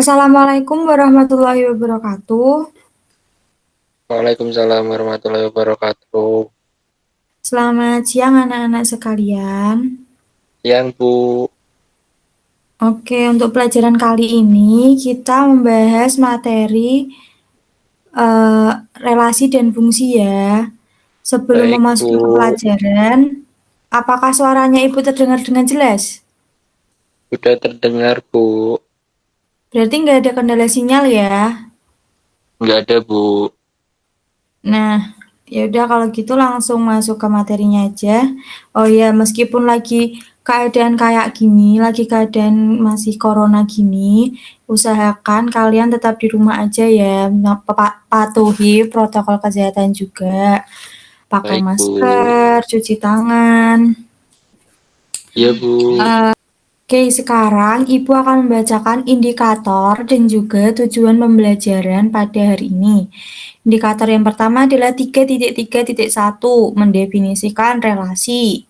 Assalamualaikum warahmatullahi wabarakatuh. Waalaikumsalam warahmatullahi wabarakatuh. Selamat siang anak-anak sekalian. Siang, Bu. Oke, untuk pelajaran kali ini kita membahas materi relasi dan fungsi ya. Sebelum Baik, memasuki ke Bu. pelajaran, apakah suaranya Ibu terdengar dengan jelas? Sudah terdengar, Bu. Berarti nggak ada kendala sinyal ya? Nggak ada, Bu. Nah, ya udah kalau gitu langsung masuk ke materinya aja. Oh ya, meskipun lagi keadaan kayak gini, lagi keadaan masih corona gini, usahakan kalian tetap di rumah aja ya, patuhi protokol kesehatan juga. Pakai Baik, Bu. masker, cuci tangan. Iya, Bu. Oke, sekarang Ibu akan membacakan indikator dan juga tujuan pembelajaran pada hari ini. Indikator yang pertama adalah 3.3.1, mendefinisikan relasi.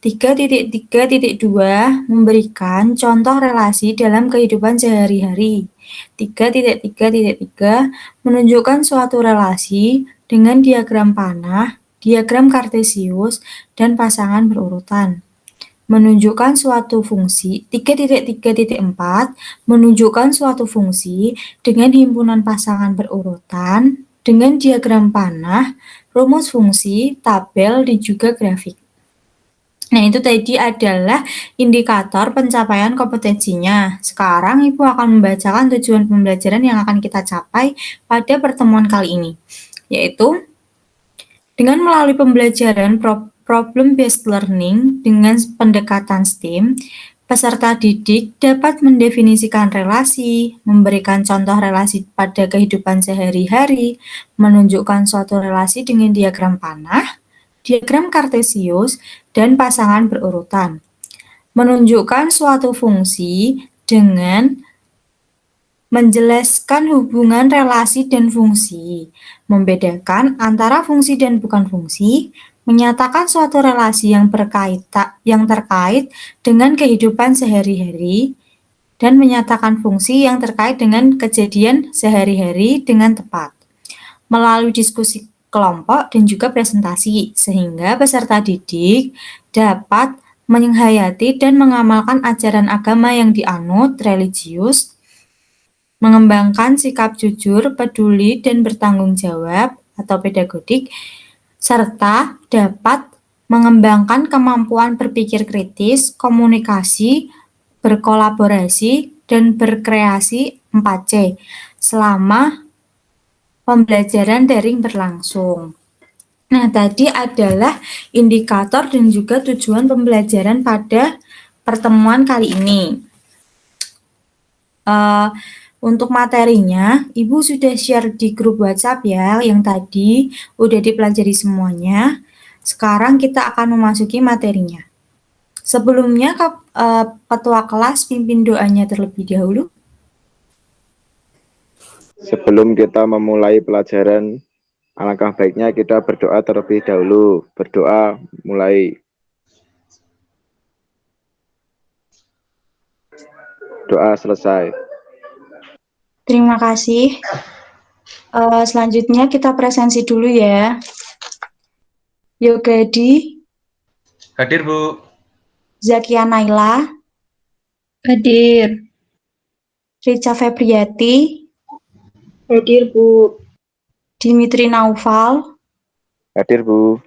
3.3.2, memberikan contoh relasi dalam kehidupan sehari-hari. 3.3.3, menunjukkan suatu relasi dengan diagram panah, diagram kartesius, dan pasangan berurutan. Menunjukkan suatu fungsi. 3.3.4, menunjukkan suatu fungsi dengan himpunan pasangan berurutan dengan diagram panah, rumus fungsi, tabel, dan juga grafik. Nah, itu tadi adalah indikator pencapaian kompetensinya. Sekarang Ibu akan membacakan tujuan pembelajaran yang akan kita capai pada pertemuan kali ini, yaitu dengan melalui pembelajaran problem based learning dengan pendekatan STEAM, peserta didik dapat mendefinisikan relasi, memberikan contoh relasi pada kehidupan sehari-hari, menunjukkan suatu relasi dengan diagram panah, diagram kartesius, dan pasangan berurutan. Menunjukkan suatu fungsi dengan menjelaskan hubungan relasi dan fungsi, membedakan antara fungsi dan bukan fungsi, menyatakan suatu relasi yang terkait dengan kehidupan sehari-hari, dan menyatakan fungsi yang terkait dengan kejadian sehari-hari dengan tepat. Melalui diskusi kelompok dan juga presentasi, sehingga peserta didik dapat menghayati dan mengamalkan ajaran agama yang dianut religius, mengembangkan sikap jujur, peduli, dan bertanggung jawab atau pedagodik, serta dapat mengembangkan kemampuan berpikir kritis, komunikasi, berkolaborasi, dan berkreasi 4C selama pembelajaran daring berlangsung. Nah, tadi adalah indikator dan juga tujuan pembelajaran pada pertemuan kali ini. Untuk materinya, Ibu sudah share di grup WhatsApp ya, yang tadi udah dipelajari semuanya. Sekarang kita akan memasuki materinya. Sebelumnya, Ketua kelas pimpin doanya terlebih dahulu. Sebelum kita memulai pelajaran, alangkah baiknya kita berdoa terlebih dahulu. Berdoa mulai. Doa selesai. Terima kasih. Selanjutnya kita presensi dulu ya. Yogadi. Hadir, Bu. Zakia Naila. Hadir. Rica Febriati. Hadir, Bu. Dimitri Naufal. Hadir, Bu.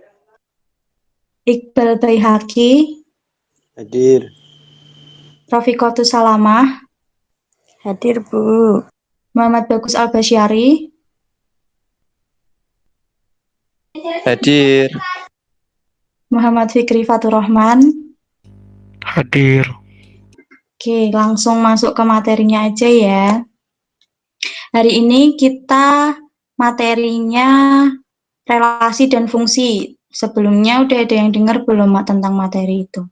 Iqbal Baihaqi. Hadir. Rafikotus Salamah. Hadir, Bu. Muhammad Bagus Al-Basyari. Hadir. Muhammad Fikri Faturrahman. Hadir. Oke, langsung masuk ke materinya aja ya. Hari ini kita materinya relasi dan fungsi. Sebelumnya udah ada yang dengar belum tentang materi itu?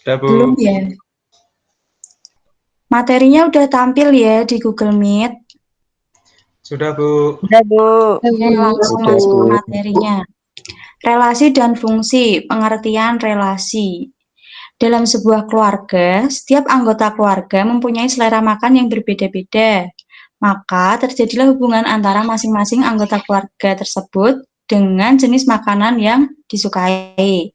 Sudah, Bu. Belum ya? Materinya udah tampil ya di Google Meet. Sudah, Bu. Udah, Bu. Oke, langsung Sudah, masuk ke Bu. materinya. Relasi dan fungsi, pengertian relasi. Dalam sebuah keluarga, setiap anggota keluarga mempunyai selera makan yang berbeda-beda. Maka terjadilah hubungan antara masing-masing anggota keluarga tersebut dengan jenis makanan yang disukai.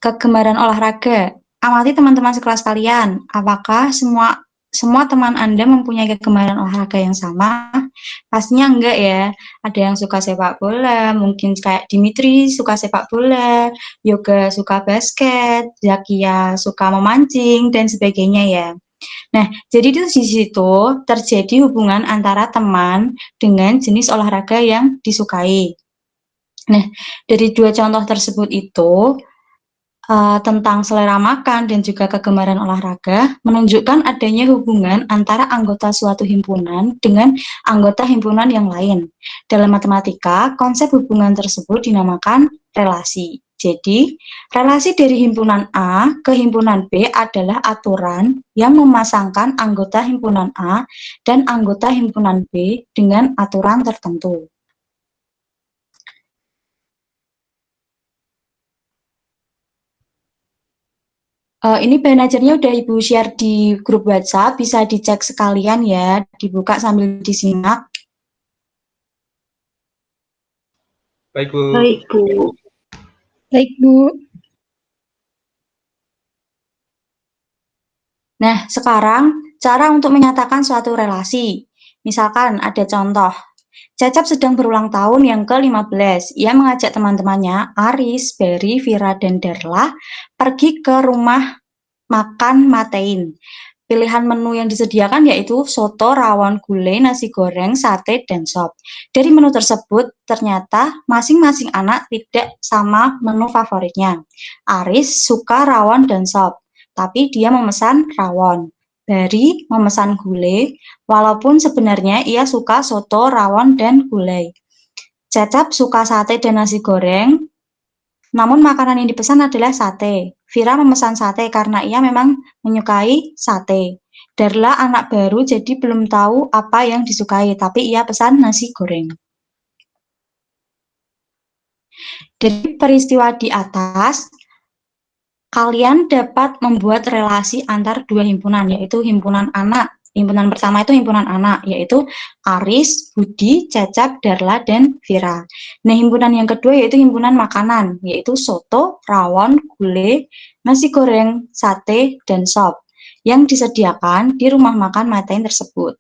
Kegemaran olahraga. Amati teman-teman sekelas kalian, apakah semua teman Anda mempunyai kegemaran olahraga yang sama? Pastinya enggak ya. Ada yang suka sepak bola, mungkin kayak Dimitri suka sepak bola, Yoga suka basket, Zakia suka memancing, dan sebagainya ya. Nah, jadi di situ terjadi hubungan antara teman dengan jenis olahraga yang disukai. Nah, dari dua contoh tersebut itu, tentang selera makan dan juga kegemaran olahraga menunjukkan adanya hubungan antara anggota suatu himpunan dengan anggota himpunan yang lain. Dalam matematika, konsep hubungan tersebut dinamakan relasi. Jadi, relasi dari himpunan A ke himpunan B adalah aturan yang memasangkan anggota himpunan A dan anggota himpunan B dengan aturan tertentu. Ini manajernya udah Ibu share di grup WhatsApp, bisa dicek sekalian ya, dibuka sambil disimak. Baik, Bu. Baik, Bu. Baik, Bu. Nah, sekarang cara untuk menyatakan suatu relasi. Misalkan ada contoh, Cecep sedang berulang tahun yang ke-15. Ia mengajak teman-temannya, Aris, Berry, Vira, dan Darla, pergi ke rumah makan Matein. Pilihan menu yang disediakan yaitu soto, rawon, gulai, nasi goreng, sate, dan sop. Dari menu tersebut, ternyata masing-masing anak tidak sama menu favoritnya. Aris suka rawon dan sop, tapi dia memesan rawon. Berry memesan gulai, walaupun sebenarnya ia suka soto, rawon, dan gulai. Cecep suka sate dan nasi goreng, namun makanan yang dipesan adalah sate. Vira memesan sate karena ia memang menyukai sate. Darla anak baru jadi belum tahu apa yang disukai, tapi ia pesan nasi goreng. Dari peristiwa di atas, kalian dapat membuat relasi antar dua himpunan, yaitu himpunan anak. Himpunan pertama itu himpunan anak, yaitu Aris, Budi, Cecep, Darla, dan Vira. Nah, himpunan yang kedua yaitu himpunan makanan, yaitu soto, rawon, gulai, nasi goreng, sate, dan sop, yang disediakan di rumah makan Matein tersebut.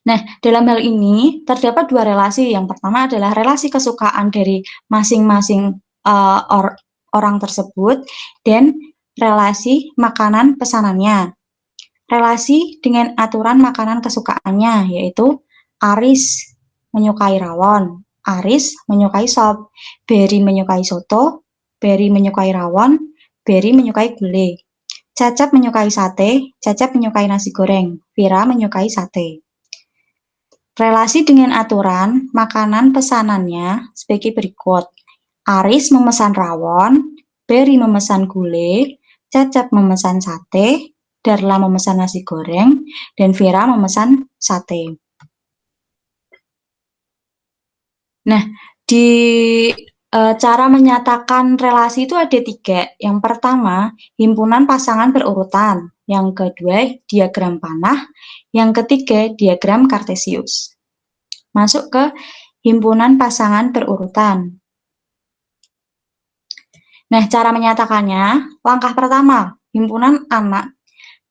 Nah, dalam hal ini terdapat dua relasi. Yang pertama adalah relasi kesukaan dari masing-masing orang tersebut dan relasi makanan pesanannya. Relasi dengan aturan makanan kesukaannya, yaitu Aris menyukai rawon, Aris menyukai sop, Berry menyukai soto, Berry menyukai rawon, Berry menyukai gulai. Cecep menyukai sate, Cecep menyukai nasi goreng, Vira menyukai sate. Relasi dengan aturan makanan pesanannya sebagai berikut. Aris memesan rawon, Berry memesan gulai, Cecep memesan sate, Darla memesan nasi goreng, dan Vira memesan sate. Nah, di cara menyatakan relasi itu ada tiga. Yang pertama, himpunan pasangan berurutan. Yang kedua, diagram panah. Yang ketiga, diagram kartesius. Masuk ke himpunan pasangan berurutan. Nah, cara menyatakannya, langkah pertama, himpunan anak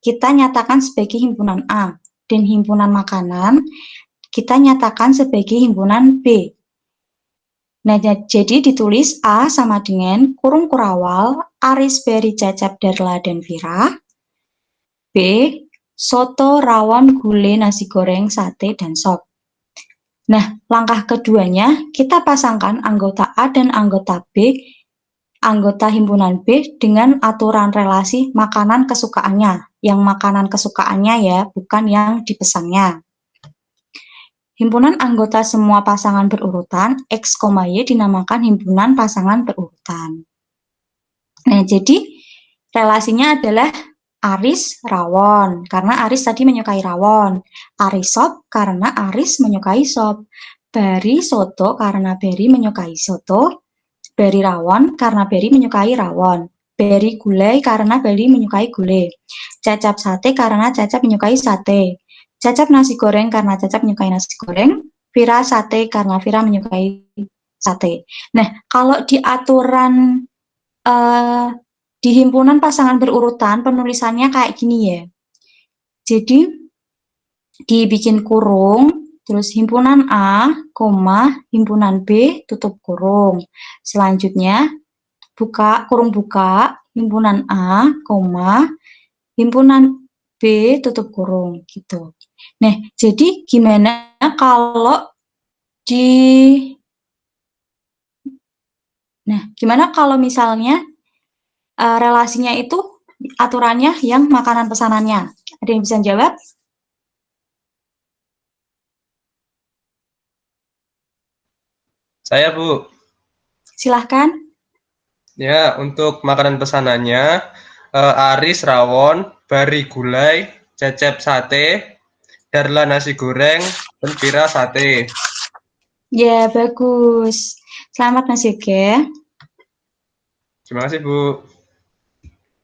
kita nyatakan sebagai himpunan A, dan himpunan makanan kita nyatakan sebagai himpunan B. Nah, jadi ditulis A sama dengan kurung kurawal, Aris, Beri, Cecep, Darla, dan Vira. B, soto, rawon, gulai, nasi goreng, sate, dan sop. Nah, langkah keduanya, kita pasangkan anggota A dan anggota B, anggota himpunan B dengan aturan relasi makanan kesukaannya. Yang makanan kesukaannya ya, bukan yang dipesannya. Himpunan anggota semua pasangan berurutan, X, Y dinamakan himpunan pasangan berurutan. Nah, jadi relasinya adalah Aris rawon, karena Aris tadi menyukai rawon. Aris sop, karena Aris menyukai sop. Beri soto, karena Beri menyukai soto. Beri rawon, karena Beri menyukai rawon. Beri gulai, karena Beri menyukai gulai. Cecep sate, karena Cecep menyukai sate. Cecep nasi goreng, karena Cecep menyukai nasi goreng. Vira sate, karena Vira menyukai sate. Nah, kalau di aturan di himpunan pasangan berurutan, penulisannya kayak gini ya. Jadi, dibikin kurung, terus himpunan A, himpunan B, tutup kurung. Selanjutnya, kurung buka, himpunan A, himpunan B, tutup kurung, gitu. Nah, jadi gimana kalau gimana kalau misalnya relasinya itu aturannya yang makanan pesanannya? Ada yang bisa jawab? Saya, Bu. Silahkan. Ya, untuk makanan pesanannya, Aris rawon, Bari gulai, Cecep sate, Darla nasi goreng, dan Vira sate. Ya, bagus. Selamat Mas Yoga. Terima kasih, Bu.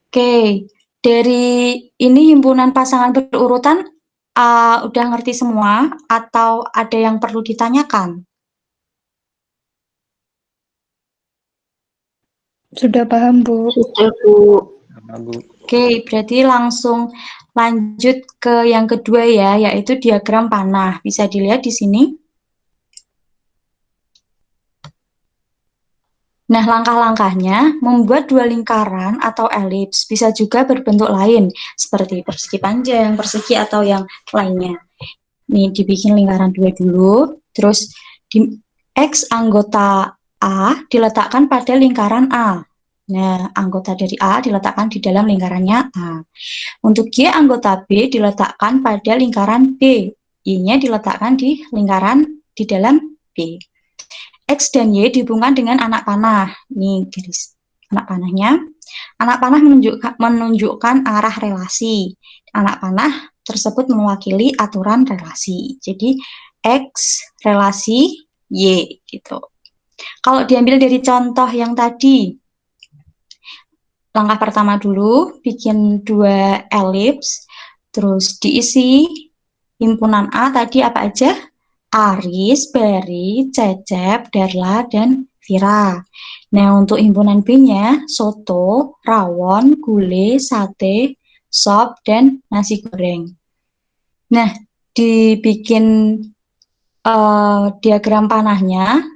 Oke, dari ini himpunan pasangan berurutan udah ngerti semua atau ada yang perlu ditanyakan? Sudah paham, Bu. Sudah, Bu. Oke, berarti langsung lanjut ke yang kedua ya, yaitu diagram panah. Bisa dilihat di sini. Nah, langkah-langkahnya membuat dua lingkaran atau elips, bisa juga berbentuk lain, seperti persegi panjang, persegi, atau yang lainnya. Nih, dibikin lingkaran dua dulu, terus di X anggota A diletakkan pada lingkaran A. Nah, anggota dari A diletakkan di dalam lingkarannya A. Untuk Y anggota B diletakkan pada lingkaran B. Y-nya diletakkan di lingkaran di dalam B. X dan Y dihubungkan dengan anak panah. Nih, garis anak panahnya. Anak panah menunjukkan arah relasi. Anak panah tersebut mewakili aturan relasi. Jadi, X relasi Y, gitu. Kalau diambil dari contoh yang tadi, langkah pertama dulu, bikin dua elips, terus diisi himpunan A tadi apa aja? Aris, Beri, Cecep, Darla, dan Vira. Nah, untuk himpunan B-nya, soto, rawon, gulai, sate, sop, dan nasi goreng. Nah, dibikin diagram panahnya,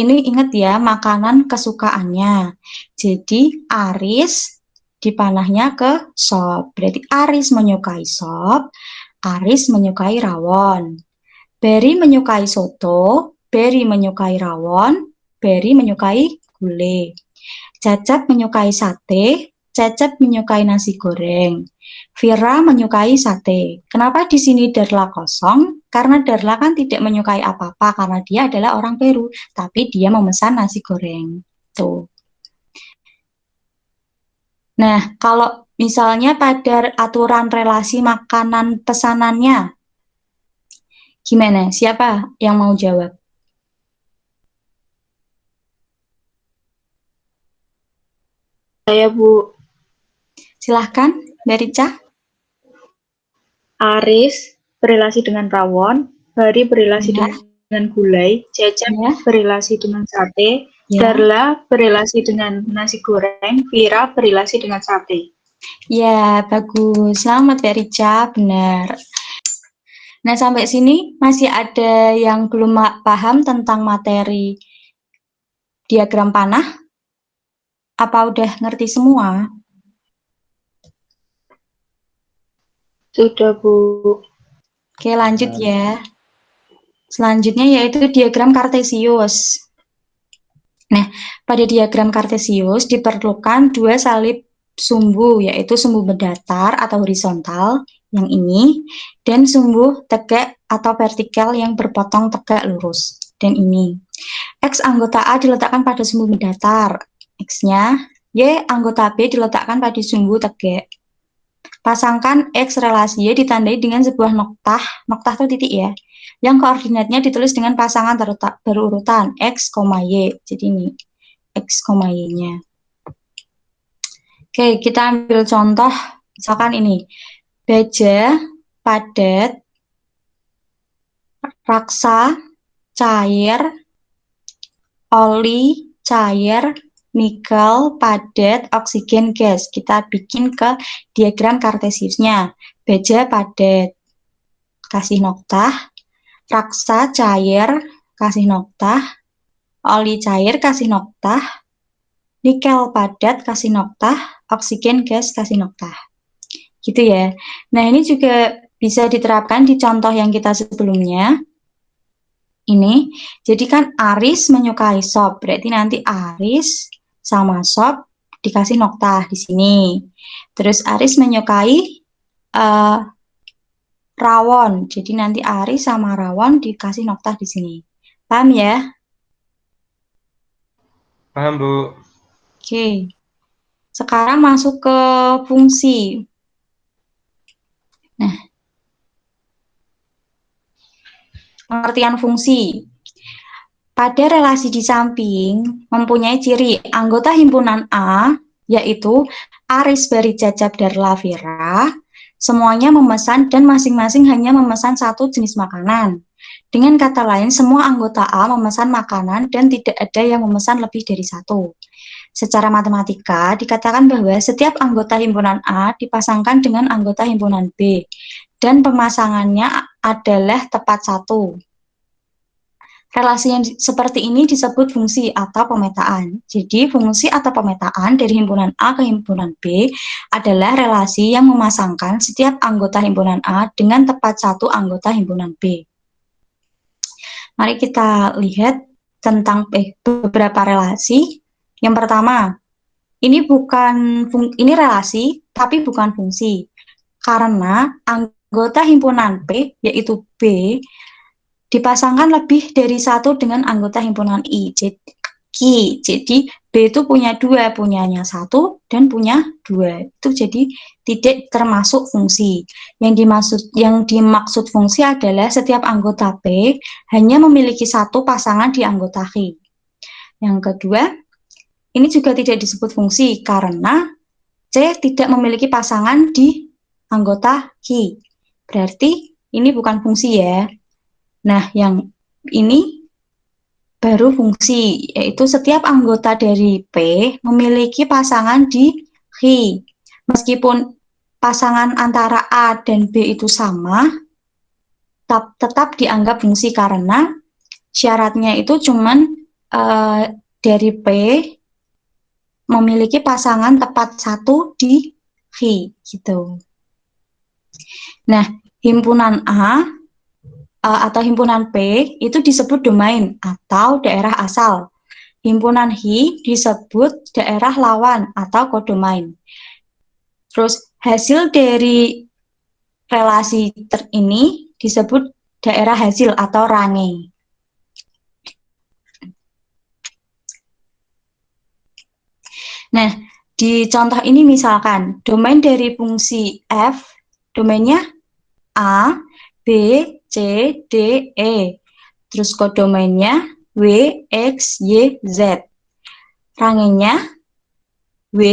ini ingat ya, makanan kesukaannya. Jadi, Aris di panahnya ke sop. Berarti Aris menyukai sop, Aris menyukai rawon. Beri menyukai soto, Beri menyukai rawon, Beri menyukai gulai. Cecep menyukai sate, Cecep menyukai nasi goreng. Vira menyukai sate. Kenapa di sini Darla kosong? Karena Darla kan tidak menyukai apa-apa karena dia adalah orang Peru, tapi dia memesan nasi goreng. Tuh. Nah, kalau misalnya pada aturan relasi makanan pesanannya, gimana? Siapa yang mau jawab? Saya, Bu. Silahkan, Mbak Rica. Aris berelasi dengan rawon, Bari berelasi Ya. dengan gulai, Cecep Ya. berelasi dengan sate, Ya. Darla berelasi dengan nasi goreng, Vira berelasi dengan sate. Ya, bagus. Selamat Mbak Rica, benar. Nah, sampai sini masih ada yang belum paham tentang materi diagram panah? Apa udah ngerti semua? Sudah, Bu. Oke, lanjut ya. Selanjutnya yaitu diagram kartesius. Nah, pada diagram kartesius diperlukan dua salib sumbu, yaitu sumbu mendatar atau horizontal yang ini, dan sumbu tegak atau vertikal yang berpotong tegak lurus, dan ini. X anggota A diletakkan pada sumbu mendatar, X-nya, Y anggota B diletakkan pada sumbu tegak. Pasangkan X relasi Y ditandai dengan sebuah noktah itu titik ya, yang koordinatnya ditulis dengan pasangan berurutan X, Y. Jadi ini X, Y-nya. Oke, kita ambil contoh, misalkan ini, baja, padat, raksa, cair, oli, cair, nikel, padat, oksigen, gas. Kita bikin ke diagram kartesiusnya. Baja, padat, kasih noktah, raksa, cair, kasih noktah, oli cair, kasih noktah, nikel padat, kasih noktah, oksigen gas, kasih noktah. Gitu ya. Nah, ini juga bisa diterapkan di contoh yang kita sebelumnya. Ini, jadi kan Aris menyukai sop, berarti nanti Aris sama sop dikasih noktah di sini. Terus Aris menyukai rawon, jadi nanti Aris sama rawon dikasih noktah di sini. Paham ya? Paham, Bu. Oke. Sekarang masuk ke fungsi. Nah, pengertian fungsi. Pada relasi di samping mempunyai ciri anggota himpunan A, yaitu Aris, Bari, Cecep, Darla, Vira, semuanya memesan dan masing-masing hanya memesan satu jenis makanan. Dengan kata lain, semua anggota A memesan makanan dan tidak ada yang memesan lebih dari satu. Secara matematika, dikatakan bahwa setiap anggota himpunan A dipasangkan dengan anggota himpunan B, dan pemasangannya adalah tepat satu. Relasi yang seperti ini disebut fungsi atau pemetaan. Jadi, fungsi atau pemetaan dari himpunan A ke himpunan B adalah relasi yang memasangkan setiap anggota himpunan A dengan tepat satu anggota himpunan B. Mari kita lihat tentang beberapa relasi. Yang pertama, ini relasi, tapi bukan fungsi. Karena anggota himpunan P, yaitu B, dipasangkan lebih dari satu dengan anggota himpunan I. Jadi B itu punya dua, punyanya satu dan punya dua. Itu jadi tidak termasuk fungsi. Yang dimaksud fungsi adalah setiap anggota P hanya memiliki satu pasangan di anggota I. Yang kedua, ini juga tidak disebut fungsi karena C tidak memiliki pasangan di anggota I. Berarti ini bukan fungsi ya. Nah, yang ini baru fungsi, yaitu setiap anggota dari P memiliki pasangan di I. Meskipun pasangan antara A dan B itu sama, tetap dianggap fungsi karena syaratnya itu cuman dari P memiliki pasangan tepat satu di I, gitu. Nah, himpunan A atau himpunan P itu disebut domain atau daerah asal. Himpunan I disebut daerah lawan atau kodomain. Terus hasil dari relasi ini disebut daerah hasil atau range. Nah, di contoh ini misalkan domain dari fungsi f, domainnya A, B, C, D, E. Terus kodomainnya W, X, Y, Z. Rangenya W,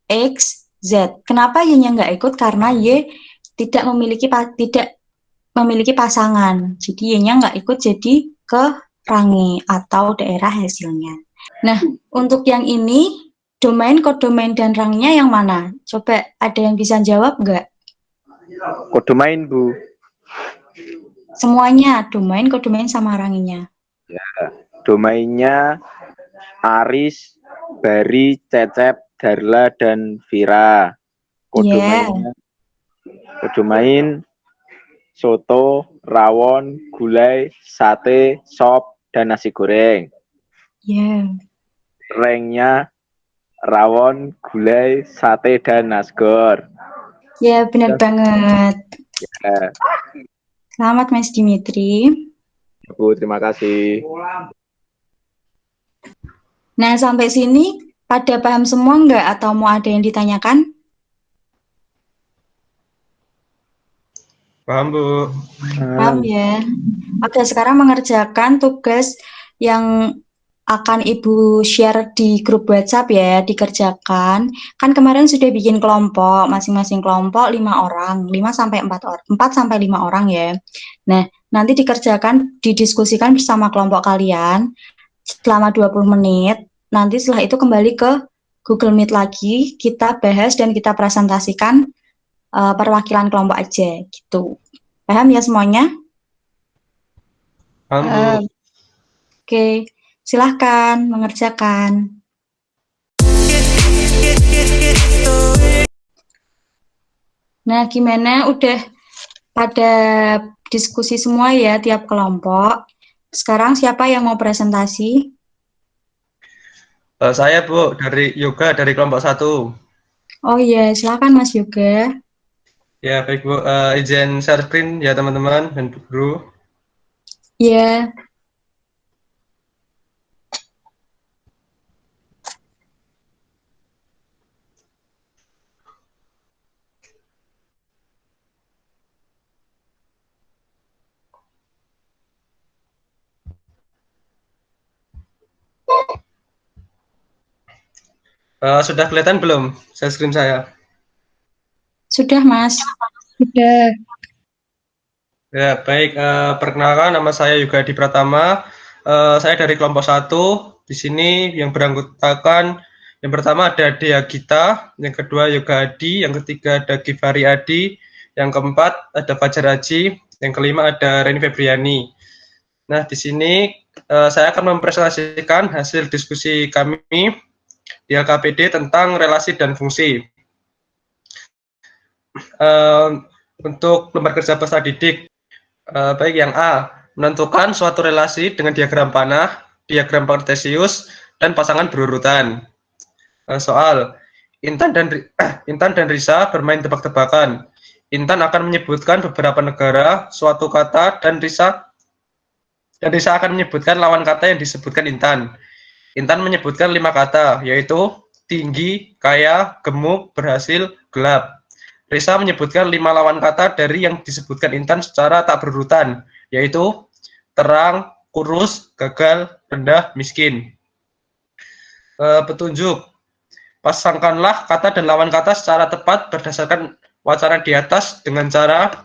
X, Z. Kenapa Y-nya nggak ikut? Karena Y tidak memiliki pasangan. Jadi Y-nya nggak ikut jadi ke range atau daerah hasilnya. Nah, untuk yang ini, domain, kodomain, dan rangnya yang mana? Coba ada yang bisa jawab nggak? Kodomain, Bu. Semuanya, domain, kodomain, sama rangnya. Ya, domainnya Aris, Bari, Cecep, Darla, dan Vira. Kode Yeah. mainnya, kode main soto, rawon, gulai, sate, sop, dan nasi goreng. Yeah. Ranknya rawon, gulai, sate, dan nasgor. Ya, benar banget. Ya, Selamat Mas Dimitri. Bu, terima kasih. Nah, sampai sini pada paham semua nggak atau mau ada yang ditanyakan? Paham, Bu. Paham ya. Oke, sekarang mengerjakan tugas yang akan Ibu share di grup WhatsApp ya, dikerjakan. Kan kemarin sudah bikin kelompok, masing-masing kelompok 5 orang, 5 sampai 4 orang, 4 sampai 5 orang ya. Nah, nanti dikerjakan, didiskusikan bersama kelompok kalian selama 20 menit. Nanti setelah itu kembali ke Google Meet lagi, kita bahas dan kita presentasikan perwakilan kelompok aja gitu. Paham ya semuanya? Paham, Bu. Oke, silahkan mengerjakan. Nah, gimana? Udah pada diskusi semua ya tiap kelompok. Sekarang siapa yang mau presentasi? Saya, Bu, dari Yoga, dari kelompok 1. Oh iya, silakan Mas Yoga. Ya, baik, Bu. Izin share screen ya, teman-teman dan Bu Guru. Ya, Sudah kelihatan belum share screen saya? sudah Mas. Sudah. Ya, baik. Perkenalkan, nama saya Yoga Adi Pratama. Saya dari kelompok 1. Di sini yang beranggotakan, yang pertama ada Dea Gita, yang kedua Yoga Adi, yang ketiga ada Givari Adi, yang keempat ada Fajar Haji, yang kelima ada Reni Febriani. Nah, di sini saya akan mempresentasikan hasil diskusi kami di LKPD tentang relasi dan fungsi. Untuk lembar kerja peserta didik, baik yang A, menentukan suatu relasi dengan diagram panah, diagram kartesius, dan pasangan berurutan. Soal, Intan dan Risa bermain tebak-tebakan. Intan akan menyebutkan beberapa negara, suatu kata, dan Risa akan menyebutkan lawan kata yang disebutkan Intan. Intan menyebutkan 5 kata, yaitu tinggi, kaya, gemuk, berhasil, gelap. Risa menyebutkan 5 lawan kata dari yang disebutkan Intan secara tak berurutan, yaitu terang, kurus, gagal, rendah, miskin. Petunjuk. Pasangkanlah kata dan lawan kata secara tepat berdasarkan wacana di atas dengan cara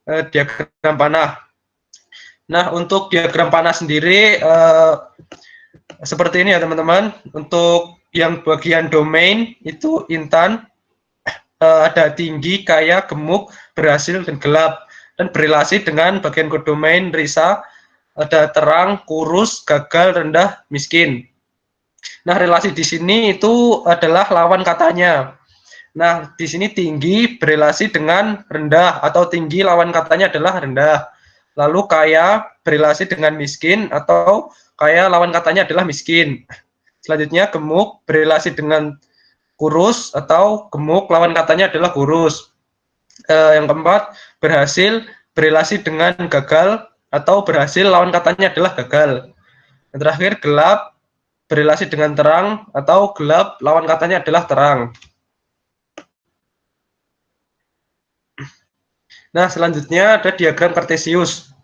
diagram panah. Nah, untuk diagram panah sendiri seperti ini ya teman-teman. Untuk yang bagian domain itu Intan, ada tinggi, kaya, gemuk, berhasil, dan gelap. Dan berrelasi dengan bagian kodomain Risa, ada terang, kurus, gagal, rendah, miskin. Nah, relasi di sini itu adalah lawan katanya. Nah, di sini tinggi berrelasi dengan rendah, atau tinggi lawan katanya adalah rendah. Lalu kaya berrelasi dengan miskin, atau kaya lawan katanya adalah miskin. Selanjutnya gemuk berrelasi dengan kurus, atau gemuk lawan katanya adalah kurus. Yang keempat, berhasil berrelasi dengan gagal, atau berhasil lawan katanya adalah gagal. Yang terakhir, gelap berrelasi dengan terang, atau gelap lawan katanya adalah terang. Nah, selanjutnya ada diagram kartesius.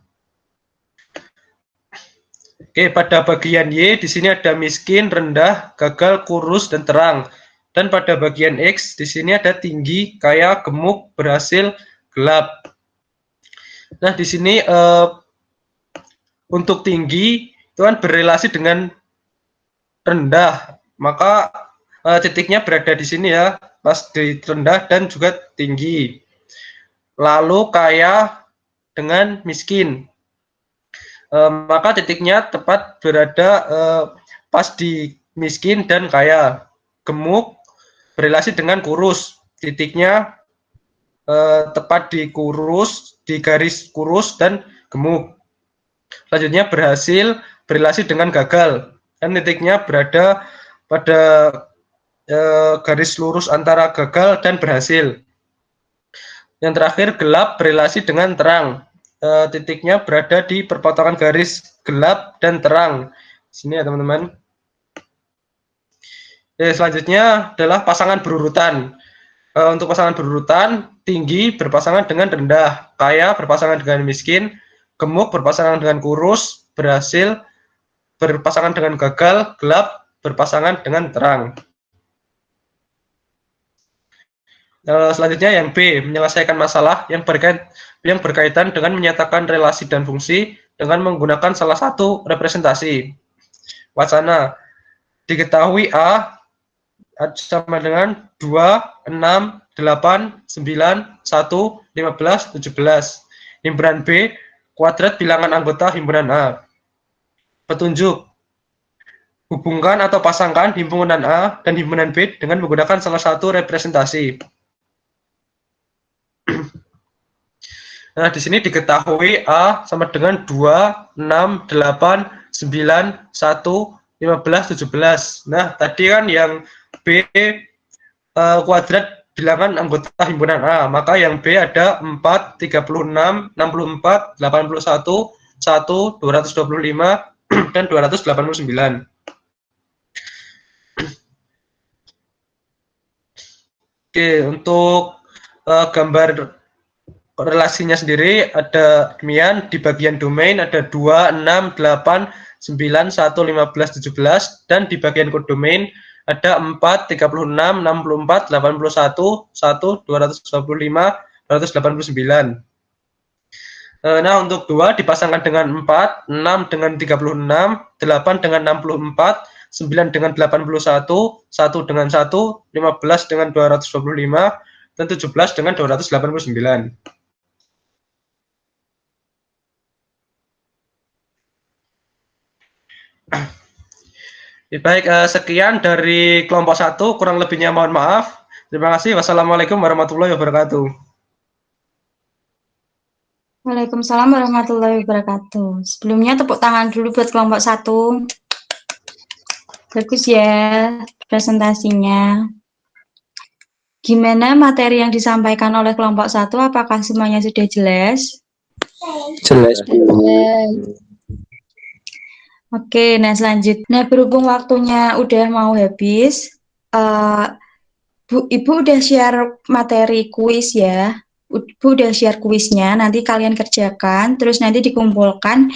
Oke, pada bagian Y di sini ada miskin, rendah, gagal, kurus, dan terang. Dan pada bagian X di sini ada tinggi, kaya, gemuk, berhasil, gelap. Nah, di sini untuk tinggi itu kan berrelasi dengan rendah, maka titiknya berada di sini ya, pas di rendah dan juga tinggi. Lalu kaya dengan miskin, maka titiknya tepat berada pas di miskin dan kaya. Gemuk berrelasi dengan kurus, titiknya tepat di kurus, di garis kurus dan gemuk. Selanjutnya berhasil berrelasi dengan gagal, dan titiknya berada pada garis lurus antara gagal dan berhasil. Yang terakhir gelap berrelasi dengan terang, titiknya berada di perpotongan garis gelap dan terang. Sini ya teman-teman. Selanjutnya adalah pasangan berurutan. Untuk pasangan berurutan, tinggi berpasangan dengan rendah, kaya berpasangan dengan miskin, gemuk berpasangan dengan kurus, berhasil berpasangan dengan gagal, gelap berpasangan dengan terang. Selanjutnya yang B, menyelesaikan masalah yang berkaitan dengan menyatakan relasi dan fungsi dengan menggunakan salah satu representasi. Wacana, diketahui A sama dengan 2, 6, 8, 9, 1, 15, 17. Himpunan B, kuadrat bilangan anggota himpunan A. Petunjuk, hubungkan atau pasangkan himpunan A dan himpunan B dengan menggunakan salah satu representasi. Nah, di sini diketahui A sama dengan 2, 6, 8, 9, 1, 15, 17. Nah, tadi kan yang B kuadrat bilangan anggota himpunan A, maka yang B ada 4, 36, 64, 81, 1, 225, dan 289. Oke, untuk gambar relasinya sendiri ada demikian. Di bagian domain ada 2, 6, 8, 9, 1, 15, 17, dan di bagian kodomain ada 4, 36, 64, 81, 1, 225, 289. Nah, untuk 2 dipasangkan dengan 4, 6 dengan 36, 8 dengan 64, 9 dengan 81, 1 dengan 1, 15 dengan 225, dan 17 dengan 289. Baik, sekian dari kelompok 1, kurang lebihnya mohon maaf. Terima kasih. Wassalamualaikum warahmatullahi wabarakatuh. Waalaikumsalam warahmatullahi wabarakatuh. Sebelumnya tepuk tangan dulu buat kelompok 1. Bagus ya presentasinya. Gimana materi yang disampaikan oleh kelompok 1? Apakah semuanya sudah jelas? Jelas. Oke, nah selanjutnya berhubung waktunya udah mau habis, Ibu udah share materi kuis ya. Bu udah share kuisnya, nanti kalian kerjakan, terus nanti dikumpulkan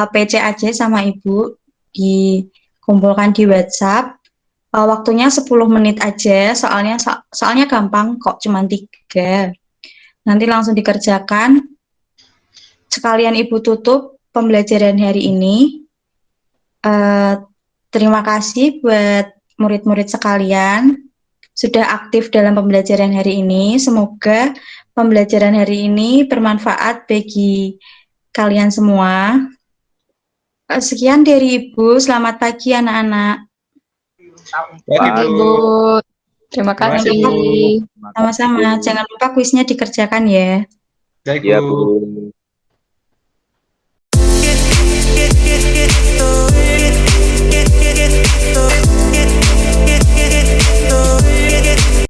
PC aja sama Ibu, dikumpulkan di WhatsApp. Waktunya 10 menit aja, soalnya gampang kok, cuma 3. Nanti langsung dikerjakan. Sekalian Ibu tutup pembelajaran hari ini. Terima kasih buat murid-murid sekalian sudah aktif dalam pembelajaran hari ini. Semoga pembelajaran hari ini bermanfaat bagi kalian semua. Sekian dari Ibu. Selamat pagi anak-anak. Baik, Ibu. Terima Terima kasih, kasih. Bu. Sama-sama. Jangan lupa kuisnya dikerjakan ya. Baik, Ya, Bu. Bu.